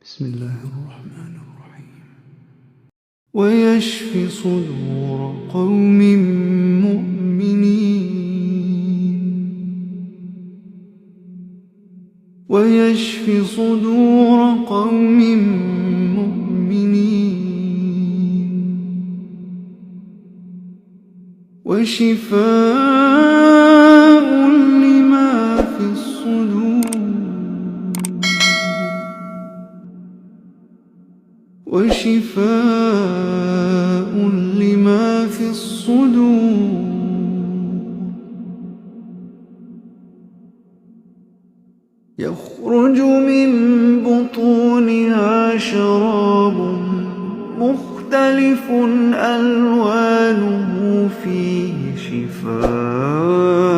بسم الله الرحمن الرحيم. ويشفي صدور قوم مؤمنين، ويشفي صدور قوم مؤمنين، وشفاء لما في الصدور، وشفاء لما في الصدور. يخرج من بطونها شراب مختلف ألوانه فيه شفاء